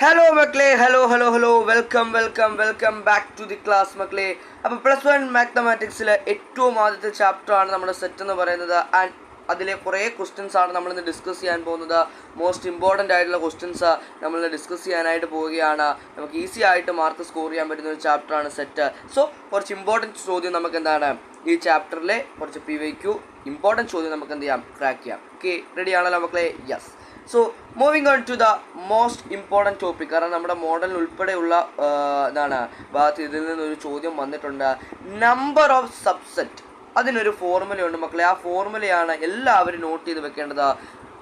Hello മക്കളെ, hello welcome back to the class മക്കളെ. അപ്പോൾ +1 മാത്തമാറ്റിക്സിലെ ഏറ്റവും ആദ്യത്തെ ചാപ്റ്ററാണ് നമ്മുടെ സെറ്റ് എന്ന് പറയുന്നത്. ആൻഡ് അതിലെ കുറേ ക്വസ്റ്റ്യൻസ് ആണ് നമ്മളിന്ന് ഡിസ്കസ് ചെയ്യാൻ പോകുന്നത്. മോസ്റ്റ് ഇമ്പോർട്ടൻ്റ് ആയിട്ടുള്ള ക്വസ്റ്റ്യൻസ് നമ്മൾ ഡിസ്കസ് ചെയ്യാനായിട്ട് പോവുകയാണ്. നമുക്ക് ഈസി ആയിട്ട് മാർക്ക് സ്കോർ ചെയ്യാൻ പറ്റുന്ന ഒരു ചാപ്റ്ററാണ് സെറ്റ്. സോ കുറച്ച് ഇമ്പോർട്ടൻറ്റ് ചോദ്യം നമുക്ക് എന്താണ് ഈ ചാപ്റ്ററിലെ കുറച്ച് PYQ ഇമ്പോർട്ടൻറ്റ് ചോദ്യം നമുക്ക് എന്ത് ചെയ്യാം, ക്രാക്ക് ചെയ്യാം. ഓക്കെ, റെഡി ആണല്ലോ മക്കളെ? Yes. So moving on to the most important topic. കാരണം നമ്മുടെ മോഡൽ ഉൾപ്പെടെയുള്ള ഭാഗത്ത് ഇതിൽ നിന്നൊരു ചോദ്യം വന്നിട്ടുണ്ട്. നമ്പർ ഓഫ് സബ്സെറ്റ്, അതിനൊരു ഫോർമുലയുണ്ട് മക്കളെ. ആ ഫോർമുലയാണ് എല്ലാവരും നോട്ട് ചെയ്ത് വെക്കേണ്ടത്.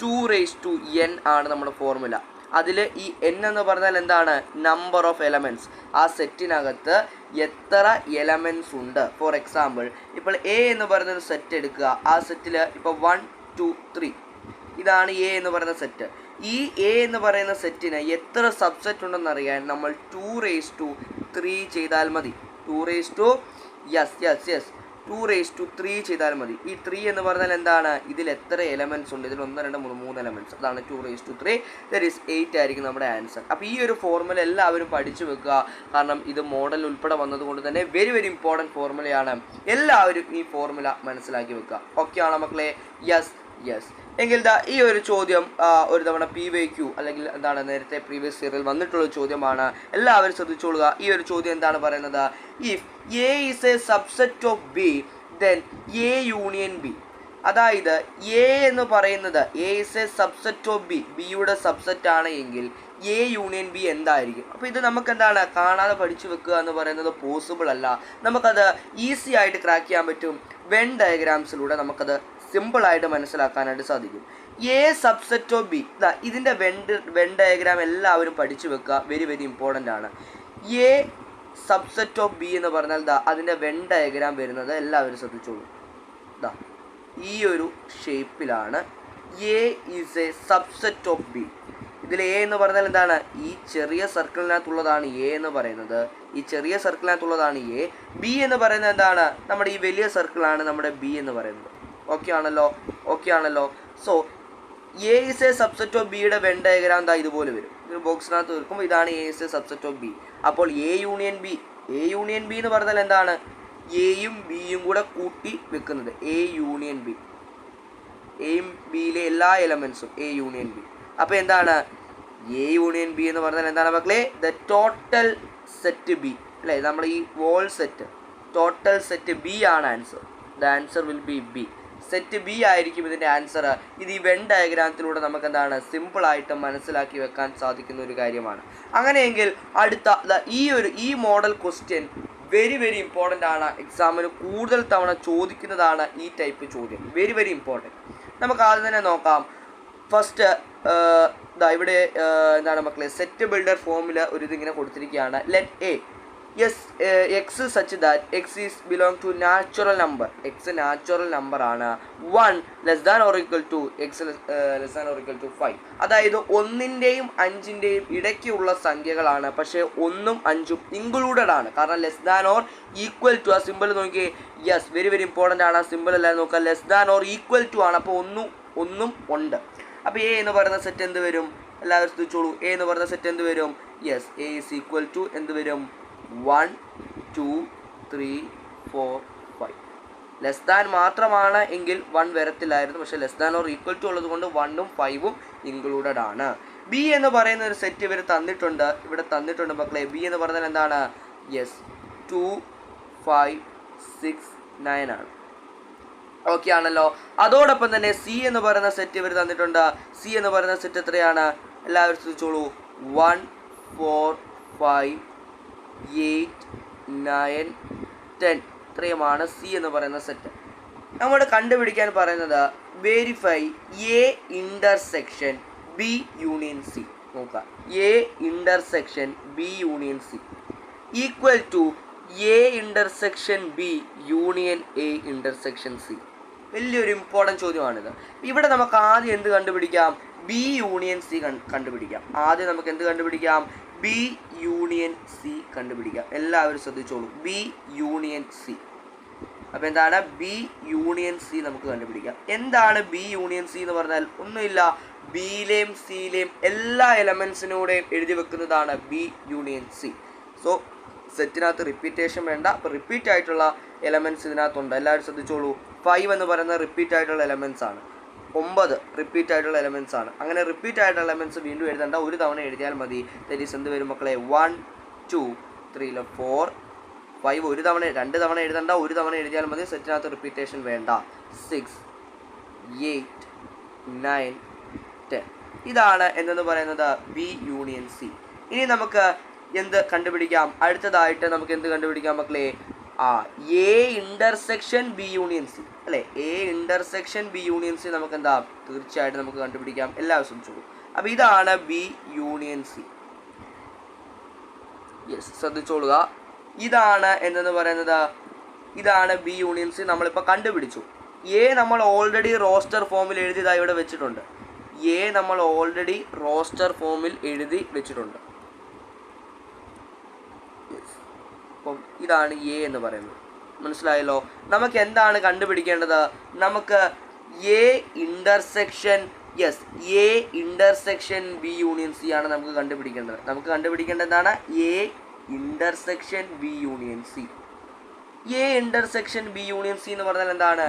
2n ആണ് നമ്മുടെ ഫോർമുല. അതിൽ ഈ n എന്ന് പറഞ്ഞാൽ എന്താണ്? Number of elements. ആ സെറ്റിനകത്ത് എത്ര എലമെൻറ്റ്സ് ഉണ്ട്. ഫോർ എക്സാമ്പിൾ, ഇപ്പോൾ A എന്ന് പറയുന്നൊരു സെറ്റ് എടുക്കുക. ആ സെറ്റിൽ ഇപ്പോൾ 1 2 3 ഇതാണ് A എന്ന് പറയുന്ന സെറ്റ്. ഈ A എന്ന് പറയുന്ന സെറ്റിന് എത്ര സബ്സെറ്റ് ഉണ്ടെന്ന് അറിയാൻ നമ്മൾ 2⁻³ ചെയ്താൽ മതി. 2⁻3 ചെയ്താൽ മതി. ഈ 3 എന്ന് പറഞ്ഞാൽ എന്താണ്? ഇതിൽ എത്ര എലമെൻറ്റ്സ് ഉണ്ട്? ഇതിൽ 1 2 3 3 എലമെൻറ്റ്സ്. അതാണ് 2⁻3. ദാറ്റ് ഈസ് 8 ആയിരിക്കും നമ്മുടെ ആൻസർ. അപ്പോൾ ഈ ഒരു ഫോർമുല എല്ലാവരും പഠിച്ചു വെക്കുക. കാരണം ഇത് മോഡൽ ഉൾപ്പെടെ വന്നതുകൊണ്ട് തന്നെ വെരി ഇമ്പോർട്ടൻറ്റ് ഫോർമുലയാണ്. എല്ലാവരും ഈ ഫോർമുല മനസ്സിലാക്കി വെക്കുക. ഓക്കെ ആണോ മക്കളെ? യെസ്. എങ്കിൽ ഈ ഒരു ചോദ്യം ഒരു തവണ PYQ അല്ലെങ്കിൽ എന്താണ് നേരത്തെ പ്രീവിയസ് ഇയറിൽ വന്നിട്ടുള്ള ചോദ്യമാണ്. എല്ലാവരും ശ്രദ്ധിച്ചോളുക. ഈ ഒരു ചോദ്യം എന്താണ് പറയുന്നത്? If A is a subset of B, then A union B. അതായത് A എന്ന് പറയുന്നത് A is a subset of B, ബിയുടെ സബ്സെറ്റ് ആണ് എങ്കിൽ A യൂണിയൻ B എന്തായിരിക്കും? അപ്പോൾ ഇത് നമുക്ക് എന്താണ് കാണാതെ പഠിച്ചു വെക്കുക എന്ന് പറയുന്നത് പോസിബിൾ അല്ല. നമുക്കത് ഈസി ആയിട്ട് ക്രാക്ക് ചെയ്യാൻ പറ്റും. വെൻ ഡയഗ്രാംസിലൂടെ നമുക്കത് സിമ്പിളായിട്ട് മനസ്സിലാക്കാനായിട്ട് സാധിക്കും. A സബ്സെറ്റ് ഓഫ് B, ഇതിൻ്റെ വെൻ ഡയഗ്രാം എല്ലാവരും പഠിച്ചു വെക്കുക. വെരി ഇമ്പോർട്ടൻ്റ് ആണ്. A സബ്സെറ്റ് ഓഫ് B എന്ന് പറഞ്ഞാൽ അതിൻ്റെ വെൻ ഡയഗ്രാം വരുന്നത് എല്ലാവരും ശ്രദ്ധിച്ചോളൂ. ഈ ഒരു ഷേപ്പിലാണ് A is A subset of B. ഇതിൽ A എന്ന് പറഞ്ഞാൽ എന്താണ്? ഈ ചെറിയ സർക്കിളിനകത്തുള്ളതാണ് A എന്ന് പറയുന്നത്. ഈ ചെറിയ സർക്കിളിനകത്തുള്ളതാണ് A. B എന്ന് പറയുന്നത് എന്താണ്? നമ്മുടെ ഈ വലിയ സർക്കിളാണ് നമ്മുടെ B എന്ന് പറയുന്നത്. ഓക്കെ ആണല്ലോ? So A is A subset of ബിയുടെ വെൻ ഡയഗ്രാം ഇതുപോലെ വരും. ഒരു ബോക്സിനകത്ത് വെക്കുമ്പോൾ ഇതാണ് A is A subset of B. അപ്പോൾ A യൂണിയൻ B എന്ന് പറഞ്ഞാൽ എന്താണ്? എയും ബിയും കൂടെ കൂട്ടി വെക്കുന്നത് A യൂണിയൻ B. എയും ബിയിലെ എല്ലാ എലമെൻസും A യൂണിയൻ B. അപ്പോൾ എന്താണ് A യൂണിയൻ B എന്ന് പറഞ്ഞാൽ എന്താണ് മക്കളെ? ദ ടോട്ടൽ സെറ്റ് B അല്ലേ? നമ്മൾ ഈ whole set total set B ആണ് answer. The answer will be B. Set B ആയിരിക്കും ഇതിൻ്റെ ആൻസർ. ഇത് ഈ വെൻ ഡയഗ്രാമത്തിലൂടെ നമുക്ക് എന്താണ് സിമ്പിളായിട്ട് മനസ്സിലാക്കി വെക്കാൻ സാധിക്കുന്ന ഒരു കാര്യമാണ്. അങ്ങനെയെങ്കിൽ അടുത്ത ഈ മോഡൽ ക്വസ്റ്റ്യൻ വെരി ഇമ്പോർട്ടൻ്റ് ആണ്. എക്സാമിന് കൂടുതൽ തവണ ചോദിക്കുന്നതാണ് ഈ ടൈപ്പ് ചോദ്യം. Very important. നമുക്ക് ആദ്യം തന്നെ നോക്കാം. ഫസ്റ്റ് ഇവിടെ എന്താണ് മക്കളെ? സെറ്റ് ബിൽഡർ ഫോമിൽ ഒരു ഇതിങ്ങനെ കൊടുത്തിരിക്കുകയാണ്. Let x such that x is belong to natural number. x natural number ആണ്. 1 less than or equal to x less than or equal to 5. അതായത് 1ൻ്റെയും 5ൻ്റെയും ഇടയ്ക്കുള്ള സംഖ്യകളാണ്. പക്ഷേ 1ഉം 5ഉം ഇൻക്ലൂഡഡ് ആണ്. കാരണം less than or equal to, ആ സിമ്പിൾ നോക്കി. Yes, very important ആണ്. ആ സിമ്പിൾ എല്ലാവരും നോക്കുക. Less than or equal to ആണ്. അപ്പോൾ ഒന്നും ഉണ്ട്. അപ്പോൾ A എന്ന് പറയുന്ന സെറ്റ് എന്ത് വരും? എല്ലാവരും ശ്രദ്ധിച്ചോളൂ. A എന്ന് പറയുന്ന സെറ്റ് എന്ത് വരും? Yes, A is equal to എന്ത് വരും? 1 2 3 4 5. ലെസ് ദാൻ മാത്രമാണ് എങ്കിൽ 1 വരത്തില്ലായിരുന്നു. പക്ഷേ less than or equal to ഉള്ളത് കൊണ്ട് 1ഉം 5ഉം ഇൻക്ലൂഡഡ് ആണ്. B എന്ന് പറയുന്ന ഒരു സെറ്റ് ഇവിടെ തന്നിട്ടുണ്ട് മക്കളെ. B എന്ന് പറഞ്ഞാൽ എന്താണ്? യെസ്, 2 5 6 9 ആണ്. ഓക്കെ ആണല്ലോ? അതോടൊപ്പം തന്നെ C എന്ന് പറയുന്ന സെറ്റ് ഇവർ തന്നിട്ടുണ്ട്. C എന്ന് പറയുന്ന സെറ്റ് എത്രയാണ്? എല്ലാവരും ശ്രദ്ധിച്ചോളൂ. 1 4 5 8 9 10 ഇത്രയുമാണ് C എന്ന് പറയുന്ന സെറ്റ്. നമ്മൾ കണ്ടുപിടിക്കാൻ പറയുന്നത് verify A intersection B union C. നോക്കുക, A intersection B union C equal to A intersection B union A intersection C. വലിയൊരു ഇമ്പോർട്ടൻറ്റ് ചോദ്യമാണിത്. ഇവിടെ നമുക്ക് ആദ്യം എന്ത് കണ്ടുപിടിക്കാം? B യൂണിയൻ C കണ്ടുപിടിക്കാം. ആദ്യം നമുക്ക് എന്ത് കണ്ടുപിടിക്കാം? B യൂണിയൻ C കണ്ടുപിടിക്കാം. എല്ലാവരും ശ്രദ്ധിച്ചോളൂ. B union C. അപ്പോൾ എന്താണ്? B യൂണിയൻ C നമുക്ക് കണ്ടുപിടിക്കാം. എന്താണ് B യൂണിയൻ C എന്ന് പറഞ്ഞാൽ? ഒന്നുമില്ല, ബിയിലെയും സിയിലെയും എല്ലാ എലമെൻസിനൂടെയും എഴുതി വെക്കുന്നതാണ് ബി യൂണിയൻ സി. സോ സെറ്റിനകത്ത് റിപ്പീറ്റേഷൻ വേണ്ട. അപ്പോൾ റിപ്പീറ്റ് ആയിട്ടുള്ള എലമെൻറ്റ്സ് ഇതിനകത്തുണ്ട്. എല്ലാവരും ശ്രദ്ധിച്ചോളൂ. 5 എന്ന് പറയുന്നത് റിപ്പീറ്റ് ആയിട്ടുള്ള എലമെൻറ്റ്സ് ആണ്. 9 റിപ്പീറ്റ് ആയിട്ടുള്ള എലമെൻറ്റ്സ് ആണ്. അങ്ങനെ റിപ്പീറ്റ് ആയിട്ടുള്ള എലമെൻറ്റ്സ് വീണ്ടും എഴുതേണ്ട, ഒരു തവണ എഴുതിയാൽ മതി. ദാറ്റ് ഈസ് എന്ത് വരും മക്കളെ? 1 2 3 4 5. ഒരു തവണ 2 തവണ എഴുതേണ്ട, ഒരു തവണ എഴുതിയാൽ മതി. സെറ്റിനകത്ത് റിപ്പീറ്റേഷൻ വേണ്ട. 6 8 9 10. ഇതാണ് എന്തെന്ന് പറയുന്നത് ബി യൂണിയൻ സി. ഇനി നമുക്ക് എന്ത് കണ്ടുപിടിക്കാം? അടുത്തതായിട്ട് നമുക്ക് എന്ത് കണ്ടുപിടിക്കാം മക്കളെ? A intersection B union C അല്ലേ? A intersection B union C നമുക്ക് എന്താ തീർച്ചയായിട്ടും നമുക്ക് കണ്ടുപിടിക്കാം. എല്ലാവരും ശ്രദ്ധിച്ചോളൂ. അപ്പോൾ ഇതാണ് ബി യൂണിയൻ സി. യെസ്, ശ്രദ്ധിച്ചോളുക. ഇതാണ് എന്തെന്ന് പറയുന്നത്, ഇതാണ് ബി യൂണിയൻ സി. നമ്മളിപ്പോൾ കണ്ടുപിടിച്ചു. എ നമ്മൾ ഓൾറെഡി റോസ്റ്റർ ഫോമിൽ എഴുതിയതായി ഇവിടെ വെച്ചിട്ടുണ്ട്. എ നമ്മൾ ഓൾറെഡി റോസ്റ്റർ ഫോമിൽ എഴുതി വെച്ചിട്ടുണ്ട്. അപ്പം ഇതാണ് എ എന്ന് പറയുന്നത്. മനസ്സിലായല്ലോ? നമുക്ക് എന്താണ് കണ്ടുപിടിക്കേണ്ടത്? നമുക്ക് A intersection A intersection B union C ആണ് നമുക്ക് കണ്ടുപിടിക്കേണ്ടത്. നമുക്ക് കണ്ടുപിടിക്കേണ്ടത് എന്താണ്? A intersection B union C. A intersection B union C എന്ന് പറഞ്ഞാൽ എന്താണ്?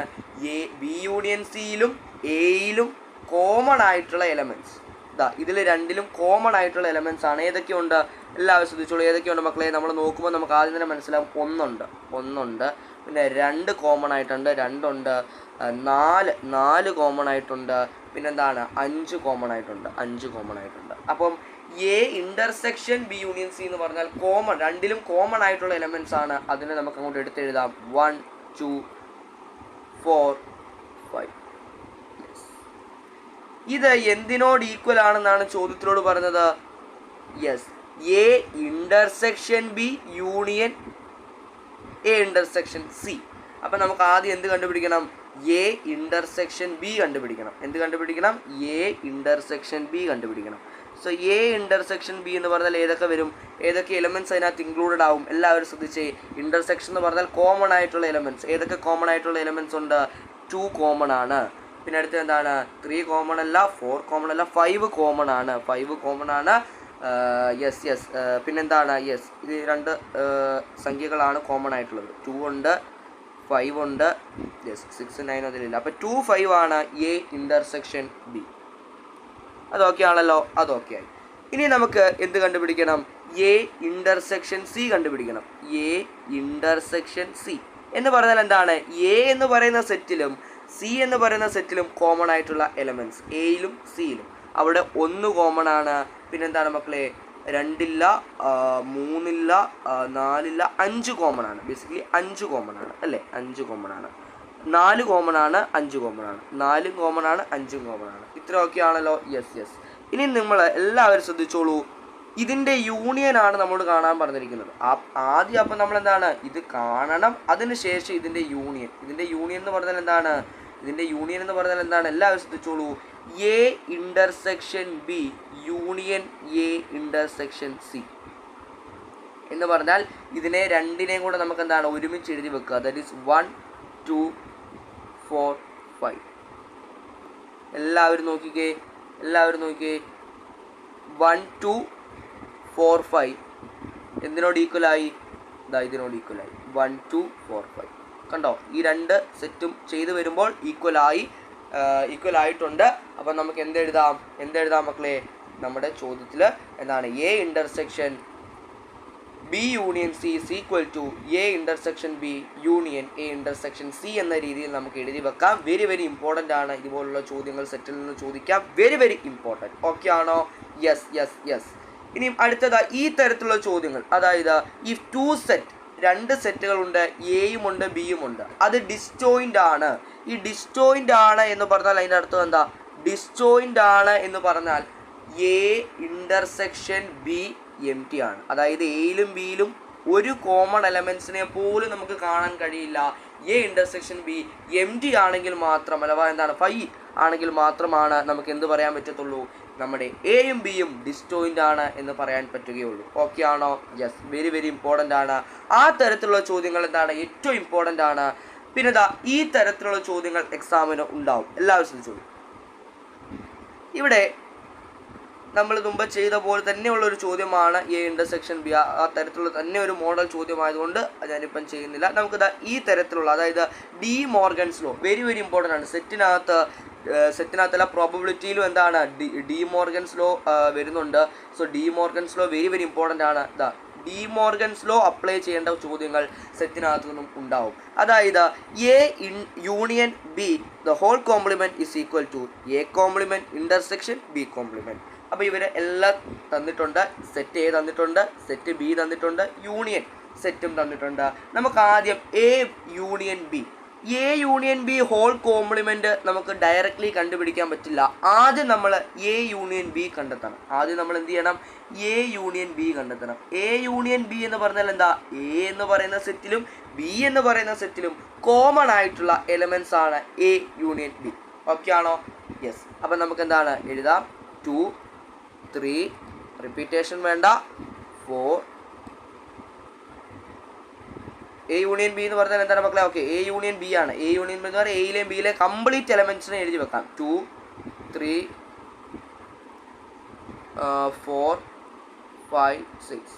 ബി യൂണിയൻ സിയിലും എയിലും കോമൺ ആയിട്ടുള്ള എലമെൻറ്റ്സ് ഇതിൽ രണ്ടിലും കോമൺ ആയിട്ടുള്ള എലമെൻറ്റ്സ് ആണ്. ഏതൊക്കെയുണ്ട്? എല്ലാവരും ശ്രദ്ധിച്ചോളൂ. ഏതൊക്കെയുണ്ട് മക്കളെ? നമ്മൾ നോക്കുമ്പോൾ നമുക്ക് ആദ്യം തന്നെ മനസ്സിലാവും. ഒന്നുണ്ട്, പിന്നെ 2 കോമൺ ആയിട്ടുണ്ട്, 2 ഉണ്ട്, 4 കോമൺ ആയിട്ടുണ്ട്, പിന്നെന്താണ് 5 കോമൺ ആയിട്ടുണ്ട്. അപ്പം A intersection B union C എന്ന് പറഞ്ഞാൽ രണ്ടിലും കോമൺ ആയിട്ടുള്ള എലമെൻറ്റ്സ് ആണ്. അതിനെ നമുക്ക് അങ്ങോട്ട് എടുത്തെഴുതാം. 1 2 4 5. ഇത് എന്തിനോട് ഈക്വൽ ആണെന്നാണ് ചോദ്യത്തിലോട് പറഞ്ഞത്? Yes, A intersection B union A intersection C. അപ്പം നമുക്ക് ആദ്യം എന്ത് കണ്ടുപിടിക്കണം? എ ഇൻ്റർസെക്ഷൻ ബി കണ്ടുപിടിക്കണം. എന്ത് കണ്ടുപിടിക്കണം? എ ഇൻ്റർസെക്ഷൻ ബി കണ്ടുപിടിക്കണം. സോ എ ഇൻ്റർസെക്ഷൻ ബി എന്ന് പറഞ്ഞാൽ ഏതൊക്കെ വരും? ഏതൊക്കെ എലമെൻറ്റ്സ് അതിനകത്ത് ഇൻക്ലൂഡഡ് ആവും? എല്ലാവരും ശ്രദ്ധിച്ചേ. ഇൻ്റർസെക്ഷൻ എന്ന് പറഞ്ഞാൽ കോമൺ ആയിട്ടുള്ള എലമെൻറ്റ്സ്. ഏതൊക്കെ കോമൺ ആയിട്ടുള്ള എലമെൻറ്റ്സ് ഉണ്ട്? 2 കോമൺ ആണ്. പിന്നെ അടുത്ത് എന്താണ്? 3 കോമൺ അല്ല, 4 കോമൺ അല്ല, 5 കോമൺ ആണ്. യെസ് പിന്നെന്താണ്? യെസ്, ഇത് 2 സംഖ്യകളാണ് കോമൺ ആയിട്ടുള്ളത്. 2 ഉണ്ട്, 5 ഉണ്ട്. യെസ്, 6 9 അതിലില്ല. അപ്പോൾ 2 5 ആണ് എ ഇൻ്റർസെക്ഷൻ ബി. അതൊക്കെ ആണല്ലോ? അതൊക്കെ ആയി. ഇനി നമുക്ക് എന്ത് കണ്ടുപിടിക്കണം? എ ഇൻ്റർസെക്ഷൻ സി കണ്ടുപിടിക്കണം. എ ഇൻ്റർസെക്ഷൻ സി എന്ന് പറഞ്ഞാൽ എന്താണ്? എ എന്ന് പറയുന്ന സെറ്റിലും സി എന്ന് പറയുന്ന സെറ്റിലും കോമൺ ആയിട്ടുള്ള എലമെൻറ്റ്സ് എയിലും സിയിലും. അവിടെ 1 കോമൺ ആണ്. പിന്നെന്താണ് മക്കളെ? 2 ഇല്ല, 3 ഇല്ല, 4 ഇല്ല, 5 കോമൺ ആണ്. ബേസിക്കലി 5 കോമൺ ആണ് അല്ലേ? 5 കോമൺ ആണ്. 4 കോമൺ ആണ്, 5 കോമൺ ആണ്. 4 കോമൺ ആണ്, 5 കോമൺ ആണ്. ഇത്രയൊക്കെ ആണല്ലോ? യെസ്. ഇനി നിങ്ങൾ എല്ലാവരും ശ്രദ്ധിച്ചോളൂ. ഇതിൻ്റെ യൂണിയനാണ് നമ്മൾ കാണാൻ പറഞ്ഞിരിക്കുന്നത്. ആദ്യം അപ്പം നമ്മൾ എന്താണ് ഇത് കാണണം, അതിനുശേഷം ഇതിൻ്റെ യൂണിയൻ എന്ന് പറഞ്ഞാൽ എന്താണ്? എല്ലാവരും ശ്രദ്ധിച്ചോളൂ. A intersection B union A intersection C എന്ന് പറഞ്ഞാൽ ഇതിനെ രണ്ടിനെയും കൂടെ നമുക്ക് എന്താണ് ഒരുമിച്ച് എഴുതി വെക്കുക. That is 1 2 4 5. എല്ലാവരും നോക്കിക്കേ 1 2 4 5 എന്തിനോട് ഈക്വലായി? ഇതിനോട് ഈക്വലായി. 1 2 4 5 കണ്ടോ? ഈ 2 സെറ്റും ചെയ്ത് വരുമ്പോൾ ഈക്വൽ ആയിട്ടുണ്ട്. അപ്പം നമുക്ക് എന്തെഴുതാം മക്കളെ? നമ്മുടെ ചോദ്യത്തിൽ എന്താണ്? A intersection B union C is equal to A intersection B union A intersection C എന്ന രീതിയിൽ നമുക്ക് എഴുതി വെക്കാം. വെരി വെരി ഇമ്പോർട്ടൻ്റ് ആണ്. ഇതുപോലുള്ള ചോദ്യങ്ങൾ സെറ്റിൽ നിന്ന് ചോദിക്കാം. Very very important. ഓക്കെ ആണോ? യെസ്. ഇനിയും അടുത്തത് ഈ തരത്തിലുള്ള ചോദ്യങ്ങൾ, അതായത് ഈ 2 സെറ്റുകളുണ്ട്, എയും ഉണ്ട് ബിയും ഉണ്ട്. അത് ഡിസ്ജോയിൻ്റ് ആണ്. ഈ ഡിസ്ജോയിൻ്റ് ആണ് എന്ന് പറഞ്ഞാൽ അതിൻ്റെ അർത്ഥം എന്താ? ഡിസ്ജോയിൻ്റ് ആണ് എന്ന് പറഞ്ഞാൽ A intersection B M T ആണ്. അതായത് എയിലും ബിയിലും ഒരു കോമൺ എലമെൻസിനെ പോലും നമുക്ക് കാണാൻ കഴിയില്ല. A intersection B M T ആണെങ്കിൽ മാത്രം, അഥവാ എന്താണ് 5 ആണെങ്കിൽ മാത്രമാണ് നമുക്ക് എന്ത് പറയാൻ പറ്റത്തുള്ളൂ? നമ്മുടെ എയും ബിയും ഡിസ്ജോയിൻ്റ് ആണ് എന്ന് പറയാൻ പറ്റുകയുള്ളൂ. ഓക്കെ ആണോ? യെസ്, വെരി വെരി ഇമ്പോർട്ടൻ്റ് ആണ്. ആ തരത്തിലുള്ള ചോദ്യങ്ങൾ എന്താണ്? ഏറ്റവും ഇമ്പോർട്ടൻ്റ് ആണ്. പിന്നെ ഈ തരത്തിലുള്ള ചോദ്യങ്ങൾ എക്സാമിന് ഉണ്ടാവും. എല്ലാവരും ശ്രദ്ധിച്ചോളൂ. ഇവിടെ നമ്മൾ മുമ്പ് ചെയ്ത പോലെ തന്നെയുള്ളൊരു ചോദ്യമാണ് എ ഇൻ്റർസെക്ഷൻ ബി. ആ തരത്തിലുള്ള തന്നെ ഒരു മോഡൽ ചോദ്യമായതുകൊണ്ട് ഞാനിപ്പം ചെയ്യുന്നില്ല. നമുക്കിത് ഈ തരത്തിലുള്ള, അതായത് de Morgan's law very very important ആണ്. സെറ്റിനകത്തുള്ള പ്രോബബിലിറ്റിയിലും എന്താണ് ഡി മോർഗൻസ് ലോ വരുന്നുണ്ട്. So de Morgan's law very very important ആണ്. ഡി മോർഗൻസ് ലോ അപ്ലൈ ചെയ്യേണ്ട ചോദ്യങ്ങൾ സെറ്റിനകത്തു നിന്നും ഉണ്ടാവും. അതായത് A union B the whole complement is equal to A complement intersection B complement. അപ്പോൾ ഇവർ എല്ലാം തന്നിട്ടുണ്ട്. സെറ്റ് എ തന്നിട്ടുണ്ട്, സെറ്റ് ബി തന്നിട്ടുണ്ട്, യൂണിയൻ സെറ്റും തന്നിട്ടുണ്ട്. നമുക്ക് ആദ്യം A union B. A union B whole compliment നമുക്ക് ഡയറക്റ്റ്ലി കണ്ടുപിടിക്കാൻ പറ്റില്ല. ആദ്യം നമ്മൾ എ യൂണിയൻ ബി കണ്ടെത്തണം. ആദ്യം നമ്മൾ എന്ത് ചെയ്യണം? എ യൂണിയൻ ബി കണ്ടെത്തണം. എ യൂണിയൻ ബി എന്ന് പറഞ്ഞാൽ എന്താ? എ എന്ന് പറയുന്ന സെറ്റിലും ബി എന്ന് പറയുന്ന സെറ്റിലും കോമൺ ആയിട്ടുള്ള എലമെൻറ്റ്സ് ആണ് എ യൂണിയൻ ബി. ഓക്കെ ആണോ? യെസ്. അപ്പം നമുക്ക് എന്താണ് എഴുതാം? 2 3 റിപ്പീറ്റേഷൻ വേണ്ട, 4. എ യൂണിയൻ ബി എന്ന് പറഞ്ഞാൽ എന്താണ് മക്കളെ? ഓക്കെ, എ യൂണിയൻ ബി ആണ്. എ യൂണിയൻ ബി എന്ന് പറഞ്ഞാൽ എയിലെയും ബിയിലെ കംപ്ലീറ്റ് എലമെൻറ്റ്സിനെ എഴുതി വെക്കാം. 2 3 4 5 6.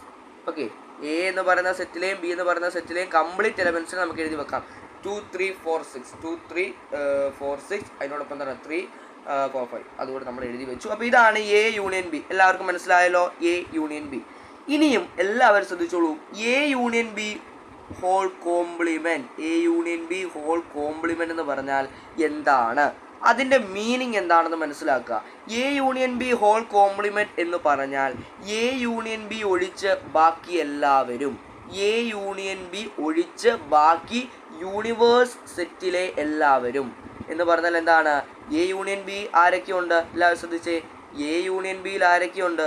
ഓക്കെ, എ എന്ന് പറയുന്ന സെറ്റിലെയും ബി എന്ന് പറയുന്ന സെറ്റിലെയും കംപ്ലീറ്റ് എലമെൻറ്റ്സിനെ നമുക്ക് എഴുതി വെക്കാം. 2 3 4 6 2 3 4 6. അതിനോടൊപ്പം എന്താണ് 3 4 5. അതുകൊണ്ട് നമ്മൾ എഴുതി വെച്ചു. അപ്പോൾ ഇതാണ് എ യൂണിയൻ ബി. എല്ലാവർക്കും മനസ്സിലായല്ലോ? A union B. ഇനിയും എല്ലാവരും ശ്രദ്ധിച്ചോളൂ. A union B whole complement. A union B whole complement എന്ന് പറഞ്ഞാൽ എന്താണ്? അതിൻ്റെ മീനിങ് എന്താണെന്ന് മനസ്സിലാക്കുക. A union B whole complement എന്ന് പറഞ്ഞാൽ എ യൂണിയൻ ബി ഒഴിച്ച് ബാക്കി എല്ലാവരും, എ യൂണിയൻ ബി ഒഴിച്ച് ബാക്കി യൂണിവേഴ്സ് സെറ്റിലെ എല്ലാവരും എന്ന് പറഞ്ഞാൽ എന്താണ്? എ യൂണിയൻ ബി ആരൊക്കെയുണ്ട്? എല്ലാവരും ശ്രദ്ധിച്ചേ. എ യൂണിയൻ ബിയിൽ ആരൊക്കെയുണ്ട്?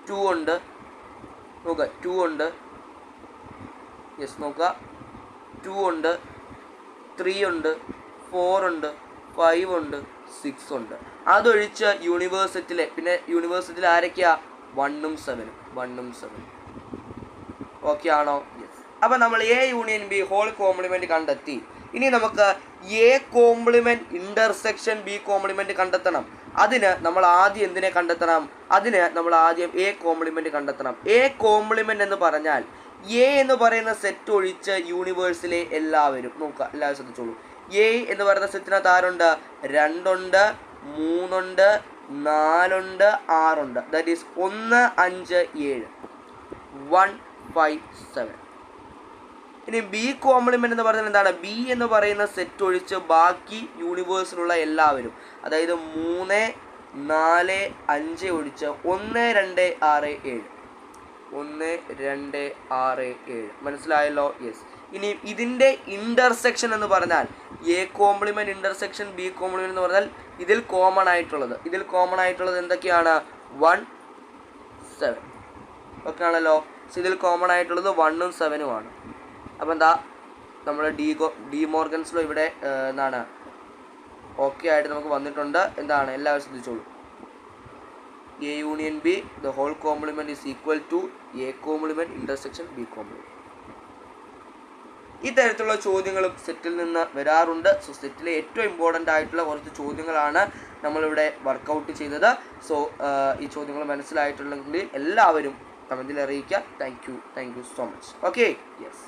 2 ഉണ്ട്. നോക്കുക, 2 ഉണ്ട്. യെസ്, നോക്കുക, 2 ഉണ്ട്, 3 ഉണ്ട്, 4 ഉണ്ട്, 5 ഉണ്ട്, 6 ഉണ്ട്. അതൊഴിച്ച് യൂണിവേഴ്സിറ്റിയിലെ, പിന്നെ യൂണിവേഴ്സിറ്റിയിൽ ആരൊക്കെയാ? 1ഉം 7. ഓക്കെ ആണോ? യെസ്. അപ്പം നമ്മൾ A union B whole complement കണ്ടെത്തി. ഇനി നമുക്ക് A complement intersection B complement കണ്ടെത്തണം. അതിന് നമ്മൾ ആദ്യം എന്തിനെ കണ്ടെത്തണം? അതിന് നമ്മൾ ആദ്യം എ കോംപ്ലിമെൻറ്റ് കണ്ടെത്തണം. എ കോംപ്ലിമെൻറ്റ് എന്ന് പറഞ്ഞാൽ എ എന്ന് പറയുന്ന സെറ്റ് ഒഴിച്ച് യൂണിവേഴ്സിലെ എല്ലാവരും. നോക്കുക, എല്ലാവരും ശ്രദ്ധിച്ചോളൂ. എ എന്ന് പറയുന്ന സെറ്റിനകത്ത് ആരുണ്ട്? 2 ഉണ്ട്, 3 ഉണ്ട്, 4 ഉണ്ട്, 6 ഉണ്ട്. That is 1 5 7 1 5 7. ഇനി ബി കോംപ്ലിമെൻറ്റ് എന്ന് പറഞ്ഞാൽ എന്താണ്? ബി എന്ന് പറയുന്ന സെറ്റ് ഒഴിച്ച് ബാക്കി യൂണിവേഴ്സിലുള്ള എല്ലാവരും, അതായത് 3 4 5 ഒഴിച്ച് 1 2 6 7. 1 2 6 7. മനസ്സിലായല്ലോ? യെസ്. ഇനി ഇതിൻ്റെ ഇൻ്റർസെക്ഷൻ എന്ന് പറഞ്ഞാൽ A complement intersection B compliment എന്ന് പറഞ്ഞാൽ ഇതിൽ കോമൺ ആയിട്ടുള്ളത് എന്തൊക്കെയാണ്? 1 7. ഓക്കെ ആണല്ലോ? സോ ഇതിൽ കോമൺ ആയിട്ടുള്ളത് 1ഉം 7ഉം ആണ്. അപ്പോൾ എന്താ നമ്മൾ ഡി മോർഗൻസ് ലോ ഇവിടെ എന്താണ് ഓക്കെ ആയിട്ട് നമുക്ക് വന്നിട്ടുണ്ട്. എന്താണ്? എല്ലാവരും ശ്രദ്ധിച്ചോളൂ. A union B the whole complement is equal to A complement intersection B complement. ഈ തരത്തിലുള്ള ചോദ്യങ്ങളും സെറ്റിൽ നിന്ന് വരാറുണ്ട്. സോ സെറ്റിലെ ഏറ്റവും ഇമ്പോർട്ടൻ്റ് ആയിട്ടുള്ള കുറച്ച് ചോദ്യങ്ങളാണ് നമ്മളിവിടെ വർക്കൗട്ട് ചെയ്തത്. സോ ഈ ചോദ്യങ്ങൾ മനസ്സിലായിട്ടുണ്ടെങ്കിൽ എല്ലാവരും കമൻറ്റിൽ അറിയിക്കുക. Thank you so much. Okay, yes.